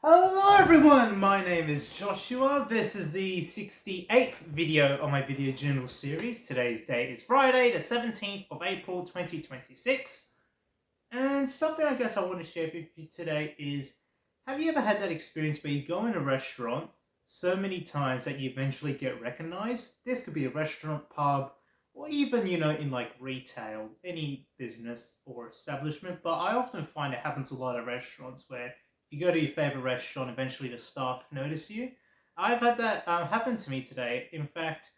Hello everyone, my name is Joshua. This is the 68th video on my video journal series. Today's date is Friday, the 17th of April 2026. And something I guess I want to share with you today is, have you ever had that experience where you go in a restaurant so many times that you eventually get recognized? This could be a restaurant, pub, or even, in like retail, any business or establishment. But I often find it happens a lot at restaurants where you go to your favorite restaurant, eventually the staff notice you. I've had that happen to me today. In fact,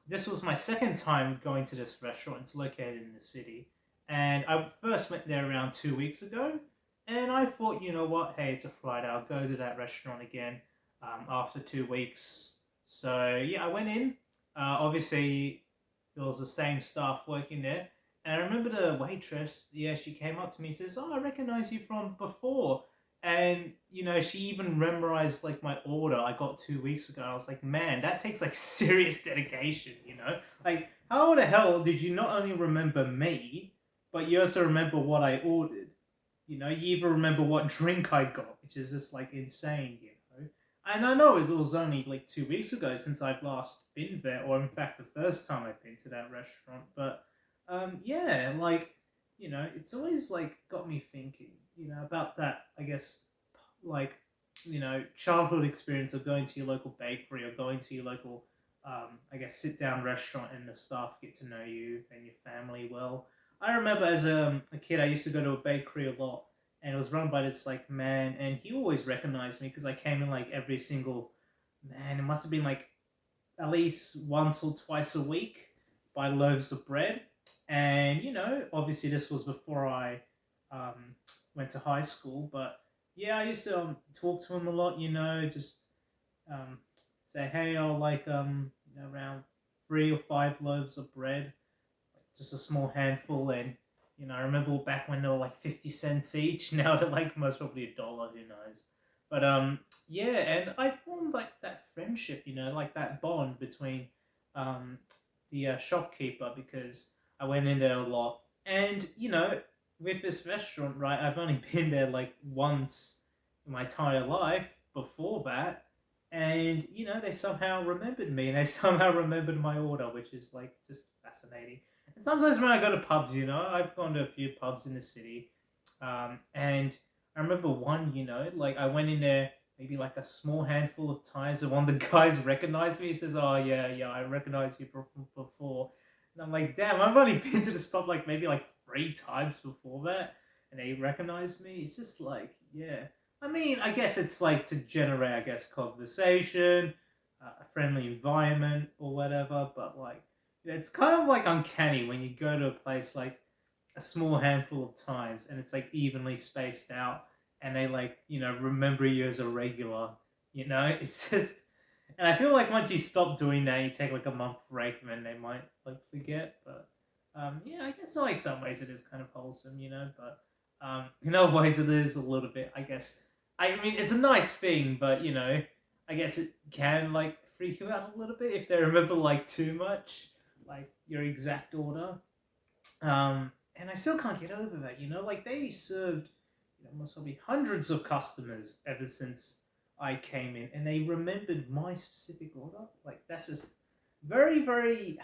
this was my second time going to this restaurant. It's located in the city. And I first went there around 2 weeks ago. And I thought, you know what? Hey, it's a Friday. I'll go to that restaurant again after 2 weeks. So, yeah, I went in. Obviously, there was the same staff working there. And I remember the waitress, yeah, she came up to me and says, "Oh, I recognize you from before." And, she even memorized like my order I got 2 weeks ago. I was like, man, that takes like serious dedication. Like, how the hell did you not only remember me, but you also remember what I ordered? You even remember what drink I got, which is just like insane. And I know it was only like 2 weeks ago since I've last been there, or in fact, the first time I've been to that restaurant. But yeah, like, it's always like got me thinking, about that, I guess, like, childhood experience of going to your local bakery or going to your local, I guess, sit down restaurant and the staff get to know you and your family well. I remember as a kid, I used to go to a bakery a lot, and it was run by this like man, and he always recognized me because I came in like every single man. It must have been like at least once or twice a week, buy loaves of bread, and obviously this was before I um, went to high school, but yeah, I used to talk to him a lot. Just um, say, hey, I'll like around 3 or 5 loaves of bread, just a small handful. And I remember back when they were like 50 cents each. Now they're like most probably $1. Who knows? But yeah, and I formed like that friendship. Like that bond between um, the shopkeeper, because I went in there a lot. And with this restaurant, right? I've only been there like once in my entire life before that. And they somehow remembered me, and they somehow remembered my order, which is like just fascinating. And sometimes when I go to pubs, I've gone to a few pubs in the city, and I remember one, like I went in there maybe like a small handful of times, and one of the guys recognized me. He says, "Oh yeah, yeah, I recognize you from before." And I'm like, "Damn, I've only been to this pub like maybe like 3 times before that, and they recognized me." It's just like, yeah. I mean, I guess it's like to generate, I guess, conversation, a friendly environment, or whatever. But like, it's kind of like uncanny when you go to a place like a small handful of times and it's like evenly spaced out, and they like, remember you as a regular. It's just, and I feel like once you stop doing that, you take like a month break, and then they might like forget. But yeah, I guess in like some ways it is kind of wholesome. But in other ways it is a little bit, I guess. I mean, it's a nice thing, but I guess it can like freak you out a little bit if they remember like too much, like your exact order. And I still can't get over that. Like they served, must probably hundreds of customers ever since I came in, and they remembered my specific order. Like that's just very, very,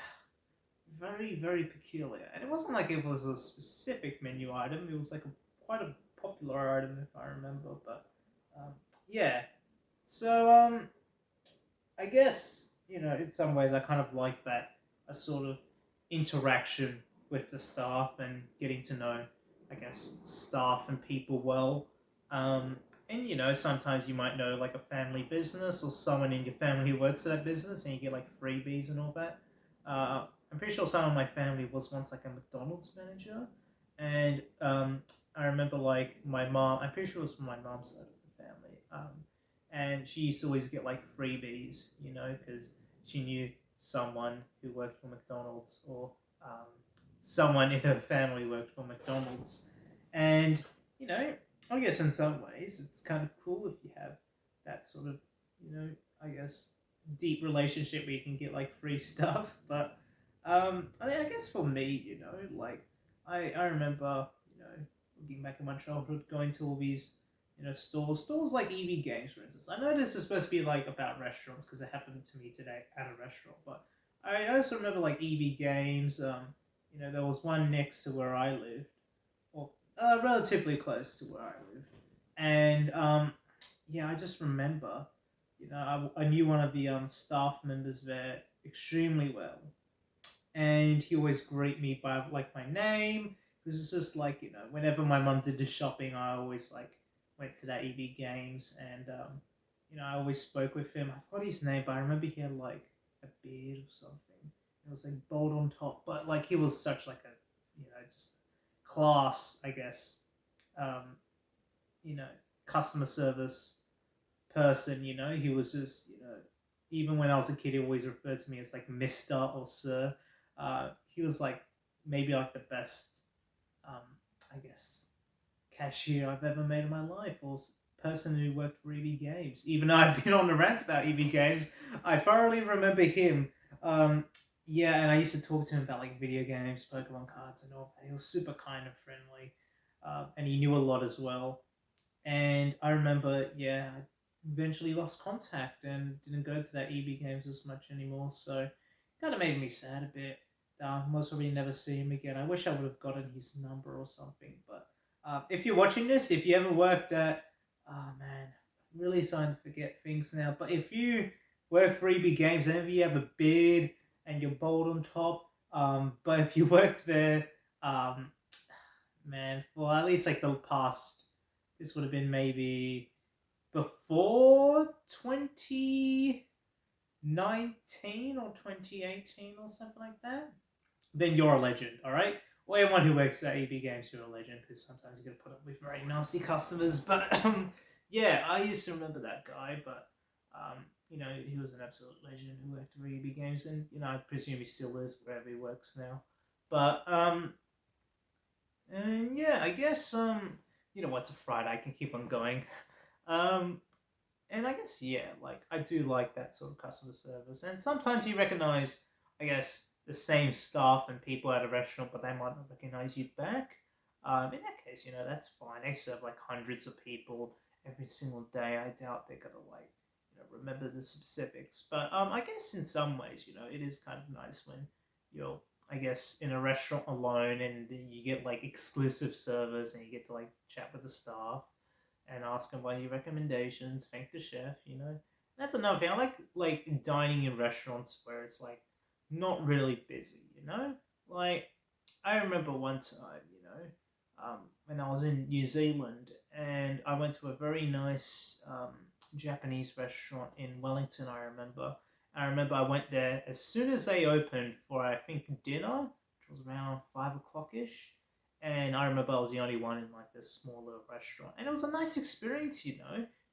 very, very peculiar. And it wasn't like it was a specific menu item. It was like quite a popular item, if I remember. But um, yeah. So I guess in some ways I kind of like that, a sort of interaction with the staff and getting to know, I guess, staff and people well. Um, and sometimes you might know like a family business or someone in your family who works at that business, and you get like freebies and all that. I'm pretty sure someone in my family was once like a McDonald's manager, and I remember like my mom. I'm pretty sure it was from my mom's side of the family. And she used to always get like freebies, because she knew someone who worked for McDonald's, or um, someone in her family worked for McDonald's. And, you know, I guess in some ways it's kind of cool if you have that sort of, I guess, deep relationship where you can get like free stuff. But I guess for me, like I remember, looking back at my childhood, going to all these stores like EB Games, for instance. I know this is supposed to be like about restaurants because it happened to me today at a restaurant, but I also remember like EB Games. There was one next to where I lived, or relatively close to where I lived, and yeah, I just remember, I knew one of the staff members there extremely well, and he always greet me by like my name. Because it's just like, whenever my mum did the shopping, I always like went to that EB Games, and I always spoke with him. I forgot his name, but I remember he had like a beard or something. It was like bold on top, but like he was such like a, just class, I guess. Um, you know, Customer service person. He was just, even when I was a kid, he always referred to me as like Mister or Sir. He was like maybe like the best, um, I guess, cashier I've ever made in my life, or person who worked for EB Games. Even though I've been on the rant about EB Games, I thoroughly remember him. Um, yeah, and I used to talk to him about like video games, Pokemon cards, and all that. He was super kind and friendly, and he knew a lot as well. And I remember, yeah, I eventually lost contact and didn't go to that EB Games as much anymore. So it kind of made me sad a bit. Most probably never see him again. I wish I would have gotten his number or something. But if you're watching this, if you ever worked at, oh man, I'm really starting to forget things now. But if you work for EB Games, and if you have a beard and you're bald on top, but if you worked there, um, man, for at least like the past, this would have been maybe before 2019 or 2018 or something like that, then you're a legend, all right? Or anyone who works at EB Games, you're a legend, because sometimes you got to put up with very nasty customers. But yeah, I used to remember that guy, but he was an absolute legend who worked at EB Games, and I presume he still is wherever he works now. But and yeah, I guess what's a Friday? I can keep on going. Um, and I guess yeah, like I do like that sort of customer service. And sometimes you recognize, I guess, the same staff and people at a restaurant, but they might not recognize you back. In that case, that's fine. They serve like hundreds of people every single day. I doubt they're gonna like, remember the specifics. But I guess in some ways, it is kind of nice when you're, I guess, in a restaurant alone and you get like exclusive service and you get to like chat with the staff and ask them about your recommendations, thank the chef. That's another thing. I like dining in restaurants where it's like not really busy. Like I remember one time, when I was in New Zealand and I went to a very nice Japanese restaurant in Wellington. I remember I went there as soon as they opened for I think dinner, which was around 5 o'clock ish. And I remember I was the only one in like this smaller restaurant, and it was a nice experience,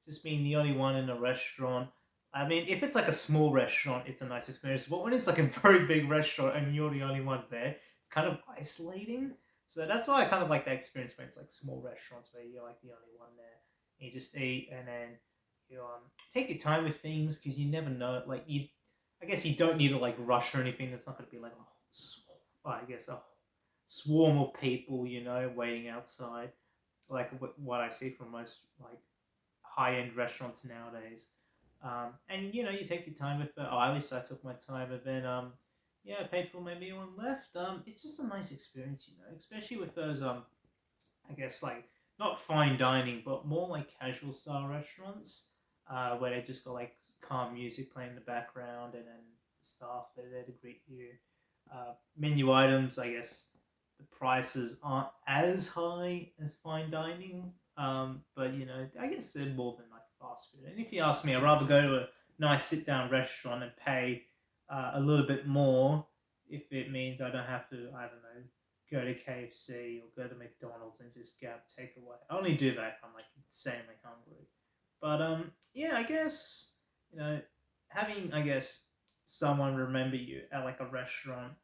just being the only one in a restaurant. I mean, if it's like a small restaurant, it's a nice experience. But when it's like a very big restaurant and you're the only one there, it's kind of isolating. So that's why I kind of like that experience when it's like small restaurants where you're like the only one there. And you just eat and then you take your time with things because you never know. Like I guess you don't need to like rush or anything. There's not going to be like I guess a swarm of people, waiting outside, like what I see from most like high end restaurants nowadays. And you take your time with it. Oh, at least I took my time, and then yeah, I paid for my meal and left. It's just a nice experience, especially with those I guess like not fine dining, but more like casual style restaurants, where they just got like calm music playing in the background, and then the staff they're there to greet you. Menu items, I guess the prices aren't as high as fine dining, but I guess they're more than like fast food. And if you ask me, I'd rather go to a nice sit down restaurant and pay a little bit more if it means I don't have to, I don't know, go to KFC or go to McDonald's and just grab takeaway. I only do that if I'm like insanely hungry. But yeah, I guess having I guess someone remember you at like a restaurant,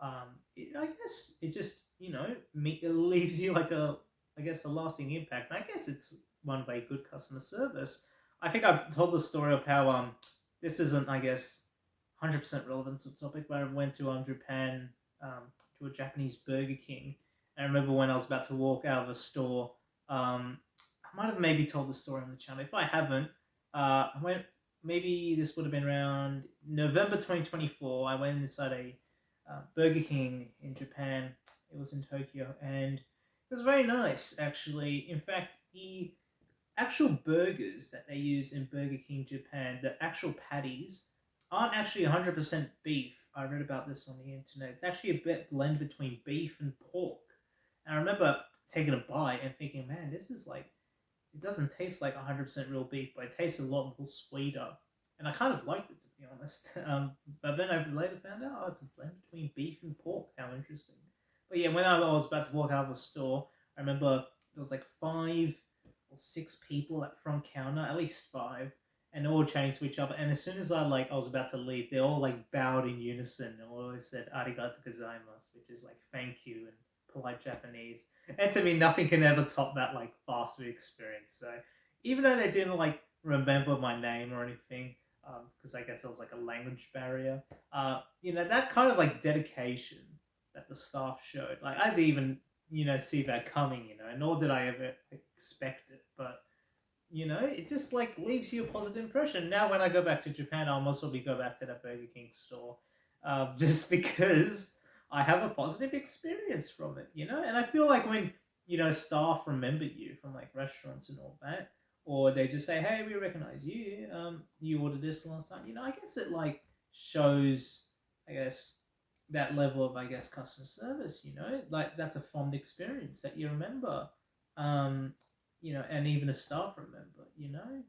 I guess it just it leaves you like a I guess a lasting impact. And I guess it's one way good customer service. I think I've told the story of how this isn't I guess 100% relevant to the topic, but I went to Japan to a Japanese Burger King. And I remember when I was about to walk out of the store, um, I might have maybe told the story on the channel. If I haven't, I went. Maybe this would have been around November 2024. I went inside a Burger King in Japan. It was in Tokyo, and it was very nice actually. In fact, the actual burgers that they use in Burger King Japan, the actual patties, aren't actually 100% beef. I read about this on the internet. It's actually a bit blend between beef and pork. And I remember taking a bite and thinking, man, this is like, it doesn't taste like 100% real beef, but it tastes a lot more sweeter. And I kind of liked it, to be honest. But then I later found out, oh, it's a blend between beef and pork. How interesting. But yeah, when I was about to walk out of the store, I remember there was like 5 or 6 people at front counter, at least five, and they all chatting to each other. And as soon as I was about to leave, they all like bowed in unison and all said "arigato gozaimasu," which is like thank you in polite Japanese. And to me, nothing can ever top that like fast food experience. So even though they didn't like remember my name or anything, because I guess it was like a language barrier, that kind of like dedication that the staff showed, like I didn't even see that coming, nor did I ever expect it. But it just like leaves you a positive impression. Now, when I go back to Japan, I'll most probably go back to that Burger King store, just because I have a positive experience from it. And I feel like when staff remember you from like restaurants and all that, or they just say, "Hey, we recognize you. You ordered this last time." I guess it like shows, I guess, that level of customer service. Like that's a fond experience that you remember. Um, and even the staff remember. And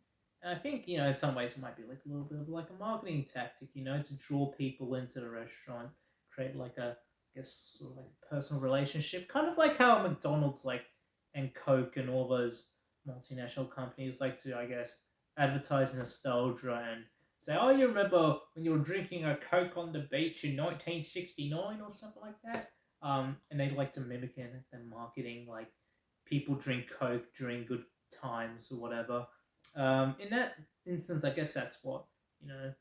I think, in some ways it might be like a little bit of like a marketing tactic, to draw people into the restaurant, create like I guess, sort of like a personal relationship, kind of like how McDonald's like and Coke and all those multinational companies like to, I guess, advertise nostalgia and say, oh, you remember when you were drinking a Coke on the beach in 1969 or something like that? And they like to mimic it in their marketing, like people drink Coke during good times or whatever. In that instance, I guess that's what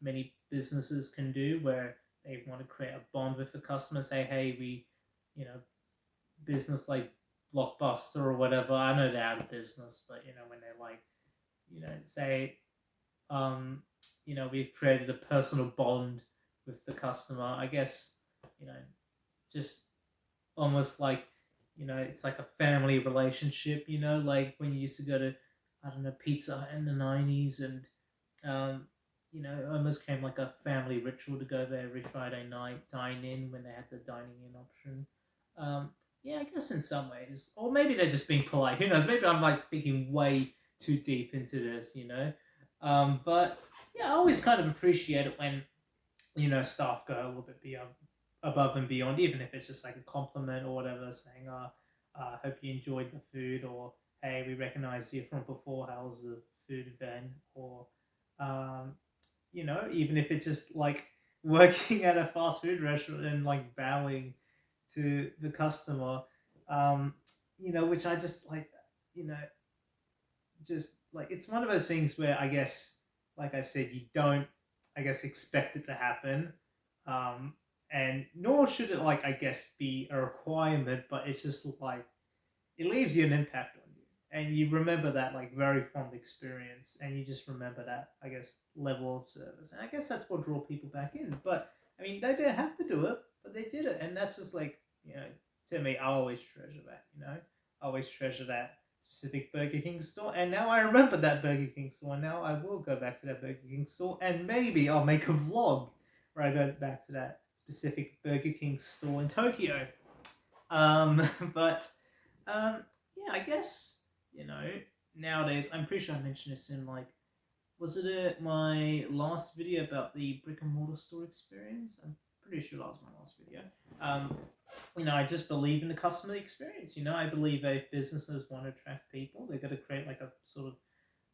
many businesses can do, where they want to create a bond with the customer. Say, hey, we, you know, business like Blockbuster or whatever. I know they're out of business, but when they like, say, um, we've created a personal bond with the customer. I guess, you know, just almost like it's like a family relationship, like when you used to go to, I don't know, Pizza Hut in the 90s, and um it almost came like a family ritual to go there every Friday night, dine in when they had the dining in option. Yeah, I guess in some ways, or maybe they're just being polite, who knows, maybe I'm like thinking way too deep into this, but yeah, I always kind of appreciate it when staff go a little bit beyond, above and beyond, even if it's just like a compliment or whatever, saying, hope you enjoyed the food, or hey, we recognize you from before, how was the food then, or, um, even if it's just like working at a fast food restaurant and like bowing to the customer, um, which I just like, you know, just like it's one of those things where I guess, like I said, you don't, I guess, expect it to happen, um, and nor should it like I guess be a requirement, but it's just like it leaves you an impact on you, and you remember that like very fond experience, and you just remember that I guess level of service, and I guess that's what draw people back in. But I mean, they didn't have to do it, but they did it, and that's just like to me, I always treasure that. I always treasure that specific Burger King store, and now I remember that Burger King store. And now I will go back to that Burger King store, and maybe I'll make a vlog where I go back to that specific Burger King store in Tokyo. But yeah, I guess nowadays I'm pretty sure I mentioned this in like, was it my last video about the brick and mortar store experience? I'm pretty sure that was my last video. Um, I just believe in the customer experience. I believe if businesses want to attract people, they're going to create like a sort of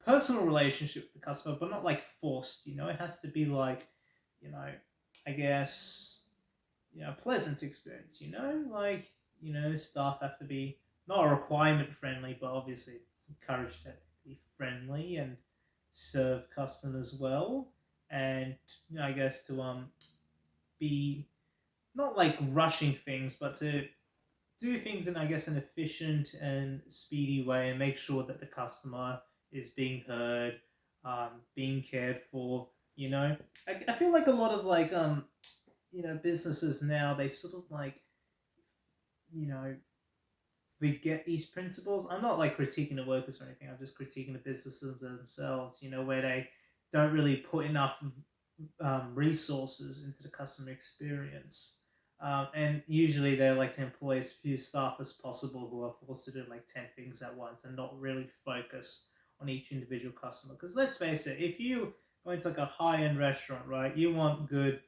personal relationship with the customer, but not like forced. It has to be like, you know, I guess, pleasant experience. Like staff have to be not requirement friendly, but obviously it's encouraged to be friendly and serve customers well, and I guess to be not like rushing things, but to do things in, I guess, an efficient and speedy way, and make sure that the customer is being heard, being cared for. I feel like a lot of businesses now, they sort of you know forget these principles. I'm not like critiquing the workers or anything. I'm just critiquing the businesses themselves. Where they don't really put enough resources into the customer experience. And usually they like to employ as few staff as possible who are forced to do like 10 things at once and not really focus on each individual customer. Because let's face it, if you go into like a high end restaurant, right, you want good,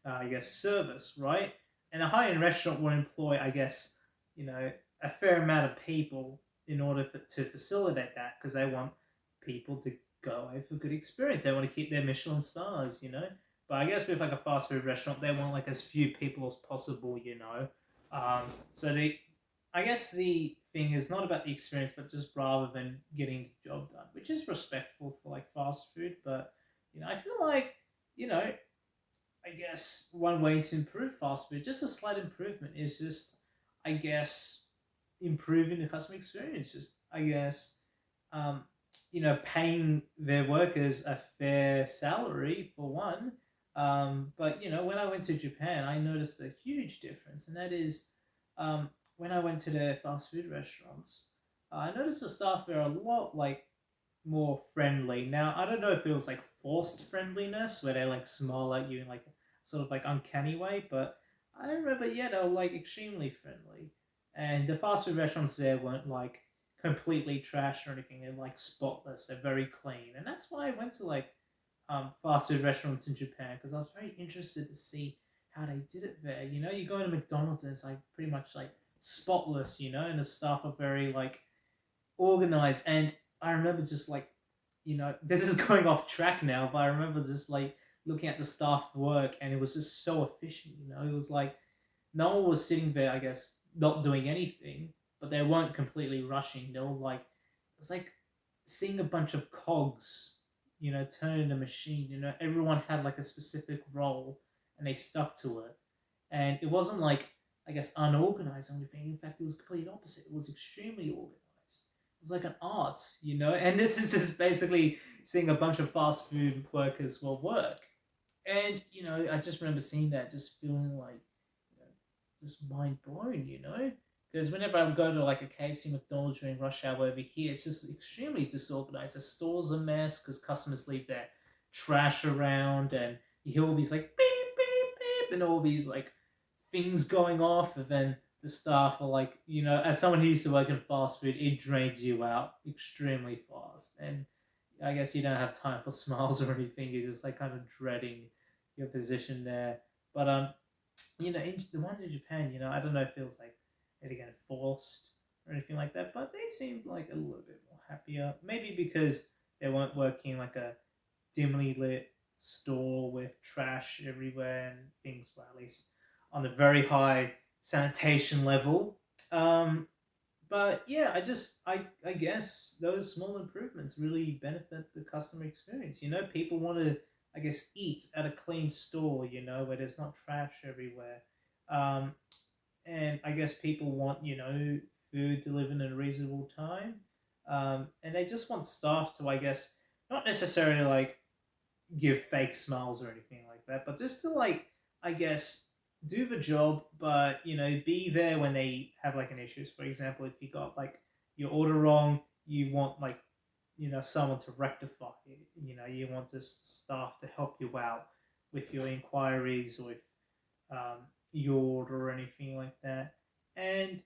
I guess, service, right? And a high end restaurant will employ, I guess, you know, a fair amount of people in order to facilitate that because they want people to go away for a good experience. They want to keep their Michelin stars. But I guess with like a fast food restaurant, they want like as few people as possible. So I guess the thing is not about the experience, but just rather than getting the job done, which is respectful for like fast food. But I feel like you know, I guess one way to improve fast food, just a slight improvement, is just I guess improving the customer experience. Just I guess um, paying their workers a fair salary for one. But when I went to Japan, I noticed a huge difference, and that is when I went to their fast food restaurants. I noticed the staff there are a lot more friendly. Now I don't know if it was like forced friendliness where they like smile at you in like sort of like uncanny way, but I remember they were like extremely friendly. And the fast food restaurants there weren't like completely trashed or anything. They're like spotless. They're very clean, and that's why I went to like fast food restaurants in Japan because I was very interested to see how they did it there. You go to McDonald's and it's like pretty much like spotless. And the staff are very like organized. And I remember just like, this is going off track now, but I remember just like looking at the staff work and it was just so efficient. It was like no one was sitting there, I guess, not doing anything, but they weren't completely rushing. They were like, it's like seeing a bunch of cogs, turning the machine. Everyone had like a specific role and they stuck to it. And it wasn't like, I guess, unorganized or anything. In fact, it was complete opposite. It was extremely organized. It was like an art, And this is just basically seeing a bunch of fast food workers work. And I just remember seeing that, just feeling like just mind blown. Because whenever I go to like a KFC, McDonald's during rush hour over here, it's just extremely disorganized. The store's a mess because customers leave their trash around, and you hear all these like beep beep beep, and all these like things going off, and then the staff are like, as someone who used to work in fast food, it drains you out extremely fast, and I guess you don't have time for smiles or anything. You're just like kind of dreading your position there. But the ones in Japan, I don't know if it was like they're getting forced or anything like that, but they seemed like a little bit more happier. Maybe because they weren't working like a dimly lit store with trash everywhere and things were at least on a very high sanitation level. But yeah, I guess those small improvements really benefit the customer experience. People want to I guess eat at a clean store, where there's not trash everywhere. Um, and I guess people want food delivered in a reasonable time. And they just want staff to I guess not necessarily like give fake smiles or anything like that, but just to like I guess do the job, but be there when they have like an issue. For example, if you got like your order wrong, you want like someone to rectify it. You want the staff to help you out with your inquiries or with your order or anything like that. And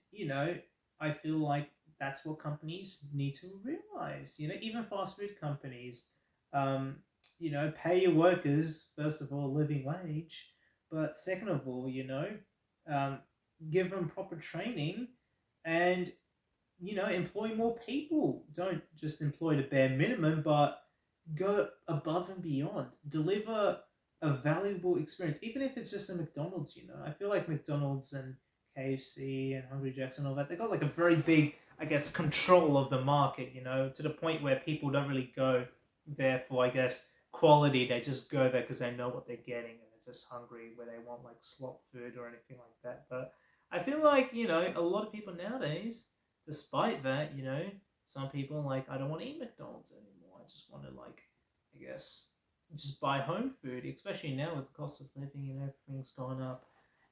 I feel like that's what companies need to realize. Even fast food companies, um, pay your workers first of all a living wage, but second of all, um, give them proper training and employ more people. Don't just employ the bare minimum, but go above and beyond. Deliver a valuable experience, even if it's just a McDonald's. I feel like McDonald's and KFC and Hungry Jacks and all that, they got like a very big, I guess, control of the market. To the point where people don't really go there for, I guess, quality. They just go there because they know what they're getting and they're just hungry, where they want like slop food or anything like that. But I feel like, a lot of people nowadays, despite that, some people are like, I don't want to eat McDonald's anymore. I just want to, like, I guess, just buy home food, especially now with the cost of living and everything's gone up.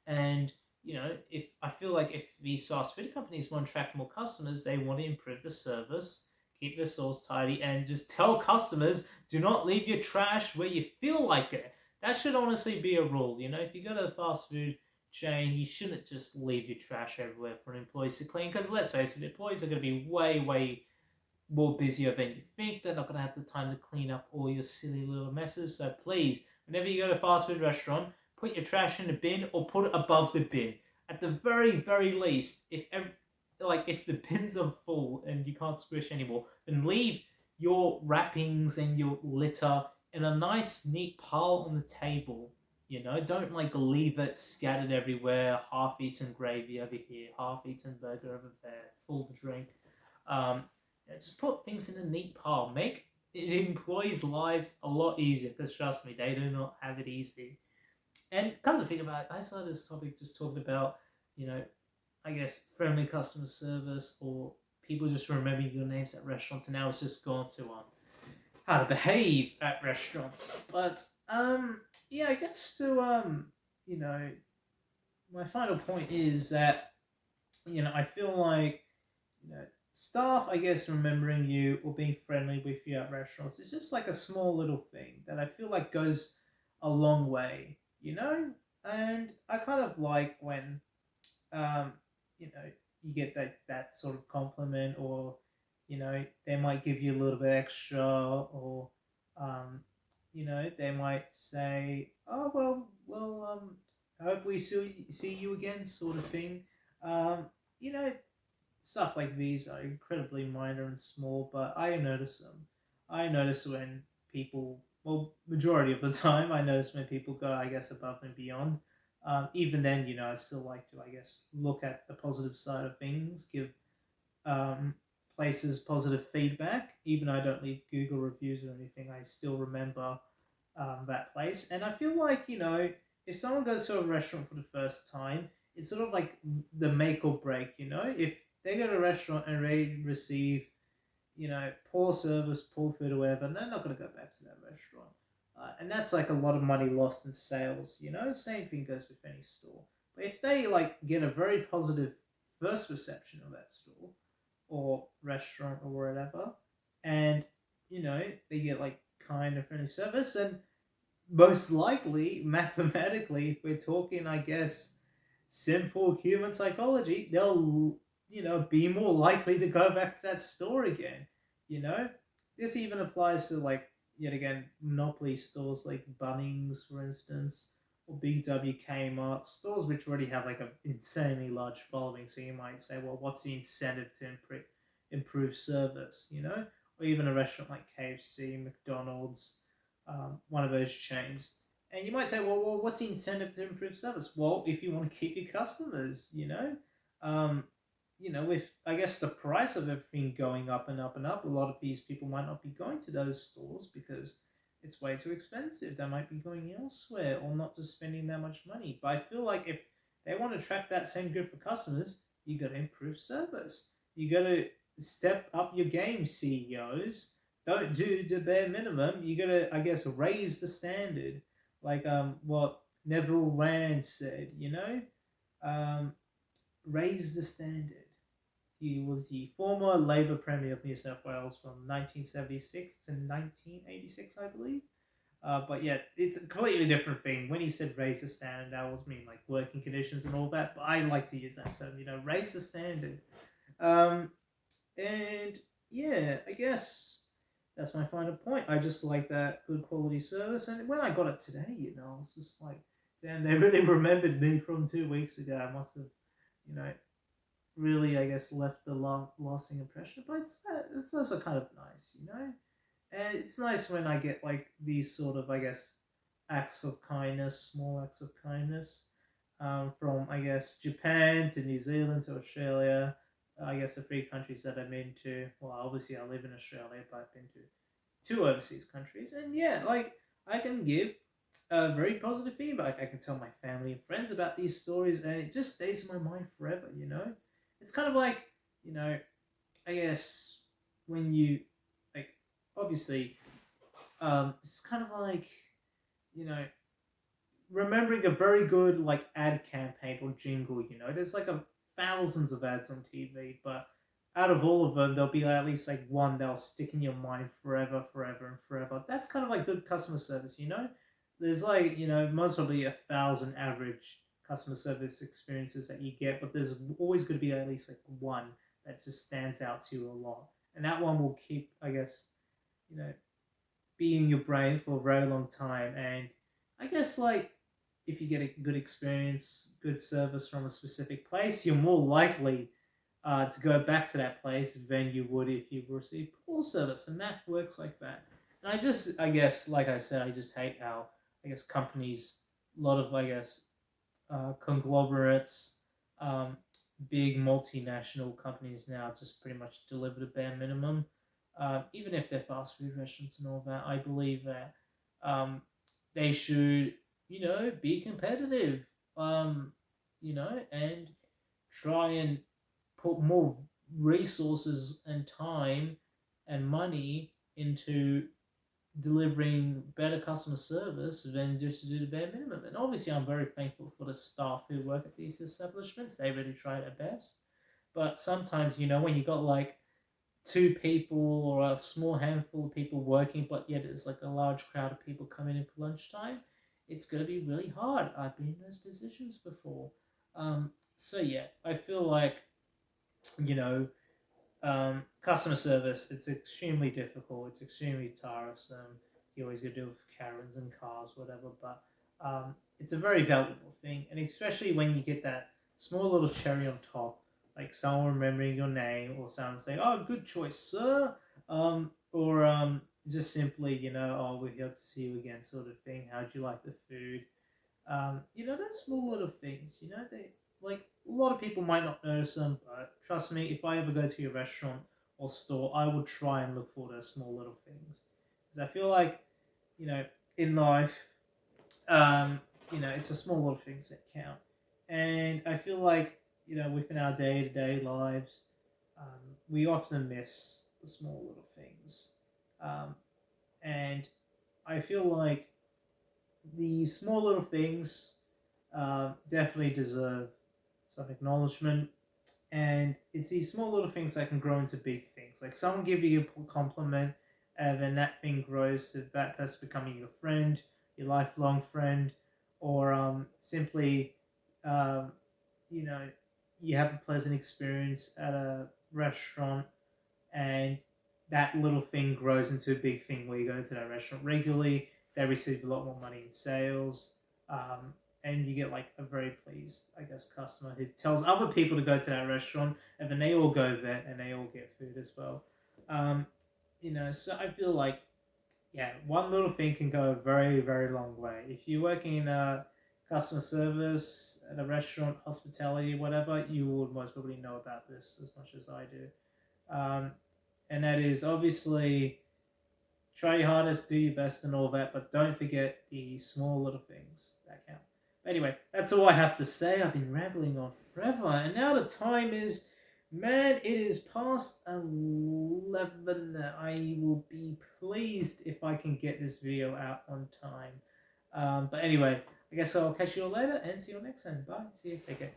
And, if I feel like if these fast food companies want to attract more customers, they want to improve the service, keep their stores tidy, and just tell customers, do not leave your trash where you feel like it. That should honestly be a rule. If you go to a fast food chain, you shouldn't just leave your trash everywhere for employees to clean. Because let's face it, employees are going to be way, way more busier than you think. They're not going to have the time to clean up all your silly little messes. So please, whenever you go to a fast food restaurant, put your trash in the bin or put it above the bin. At the very, very least, if the bins are full and you can't squish anymore, then leave your wrappings and your litter in a nice, neat pile on the table. Don't like leave it scattered everywhere, half-eaten gravy over here, half-eaten burger over there, full drink. Um, just put things in a neat pile. Make it employees' lives a lot easier. Because trust me, they do not have it easy. And come to think about it, I started this topic just talking about, you know, I guess friendly customer service or people just remembering your names at restaurants, and now it's just gone to how to behave at restaurants. But yeah, I guess to you know, my final point is that I feel like staff, I guess, remembering you or being friendly with you at restaurants is just like a small little thing that I feel like goes a long way. And I kind of like when um, you know, you get that sort of compliment, or they might give you a little bit extra, or they might say, "Oh I hope we see you again," sort of thing. Um, you know, Stuff like these are incredibly minor and small, but I notice them. I notice when people, well, majority of the time, I notice when people go, I guess, above and beyond. Even then, I still like to, I guess, look at the positive side of things, give um, places positive feedback. Even though I don't leave Google reviews or anything, I still remember that place. And I feel like, if someone goes to a restaurant for the first time, it's sort of like the make or break. If they go to a restaurant and they receive, poor service, poor food, or whatever, and they're not going to go back to that restaurant. And that's like a lot of money lost in sales. Same thing goes with any store. But if they like get a very positive first reception of that store or restaurant or whatever, and they get like kind of friendly service, and most likely, mathematically, if we're talking, I guess, simple human psychology, they'll, be more likely to go back to that store again. You know, this even applies to like yet again monopoly stores like Bunnings, for instance, or BW Kmart stores, which already have like an insanely large following. So you might say, well, what's the incentive to improve service? Or even a restaurant like KFC, McDonald's, one of those chains. And you might say, well, what's the incentive to improve service? Well, if you want to keep your customers, um, with I guess the price of everything going up and up and up, a lot of these people might not be going to those stores because it's way too expensive. They might be going elsewhere or not just spending that much money. But I feel like if they want to attract that same group of customers, you got to improve service. You got to step up your game, CEOs. Don't do the bare minimum. You got to, I guess, raise the standard. Like what Neville Rand said, um, raise the standard. He was the former Labour Premier of New South Wales from 1976 to 1986, I believe. But yeah, it's a completely different thing. When he said raise the standard, that was mean like working conditions and all that. But I like to use that term, raise the standard. Um, and yeah, I guess that's my final point. I just like that good quality service. And when I got it today, I was just like, damn, they really remembered me from 2 weeks ago. I must have, you know, really, I guess, left the lasting impression. But it's also kind of nice. And it's nice when I get like these sort of, I guess, acts of kindness, small acts of kindness, from I guess Japan to New Zealand to Australia. I guess the three countries that I'm into. Well, obviously I live in Australia, but I've been to two overseas countries, and yeah, like I can give very positive feedback. I can tell my family and friends about these stories, and it just stays in my mind forever. It's kind of like, you know, I guess when you like, obviously, it's kind of like, you know, remembering a very good like ad campaign or jingle. There's like thousands of ads on TV, but out of all of them, there'll be at least like one that'll stick in your mind forever, forever, and forever. That's kind of like good customer service. There's like, most probably 1,000 average customer service experiences that you get, but there's always going to be at least like one that just stands out to you a lot, and that one will keep, I guess, you know, be in your brain for a very long time. And I guess like if you get a good experience, good service from a specific place, you're more likely to go back to that place than you would if you received poor service, and that works like that. And I guess, like I said, I just hate how I guess companies, a lot of conglomerates, um, big multinational companies now just pretty much deliver the bare minimum. Even if they're fast food restaurants and all that, I believe that they should, be competitive, and try and put more resources and time and money into delivering better customer service than just to do the bare minimum. And obviously, I'm very thankful for the staff who work at these establishments. They really try their best. But sometimes, when you got like two people or a small handful of people working, but yet it's like a large crowd of people coming in for lunchtime, it's going to be really hard. I've been in those positions before. So, yeah, I feel like, you know, customer service, it's extremely difficult. It's extremely tiresome. You always got to deal with Karens and cars, whatever. But it's a very valuable thing, and especially when you get that small little cherry on top, like someone remembering your name or someone saying, "Oh, good choice, sir," or just simply, "Oh, we hope to see you again," sort of thing. How'd you like the food? Those small little things, they like a lot of people might not notice them, but trust me, if I ever go to your restaurant or store, I will try and look for those small little things. Because I feel like, you know, in life, um, it's the small little things that count. And I feel like, within our day to day lives, we often miss the small little things. Um, and I feel like these small little things definitely deserve some acknowledgement. And it's these small little things that can grow into big things. Like someone giving you a compliment, and then that thing grows to that person becoming your friend, your lifelong friend, or simply, um, you know, you have a pleasant experience at a restaurant, and that little thing grows into a big thing where you go into that restaurant regularly. They receive a lot more money in sales, and you get like a very pleased, I guess, customer who tells other people to go to that restaurant, and then they all go there and they all get food as well. Um, so I feel like, yeah, one little thing can go a very, very long way. If you're working in a customer service at a restaurant, hospitality, whatever, you would most probably know about this as much as I do. Um, and that is obviously try your hardest, do your best, and all that, but don't forget the small little things that count. But anyway, that's all I have to say. I've been rambling on forever, and now the time is, man, it is past 11. I will be pleased if I can get this video out on time. But anyway, I guess I'll catch you all later and see you all next time. Bye. See you. Take care.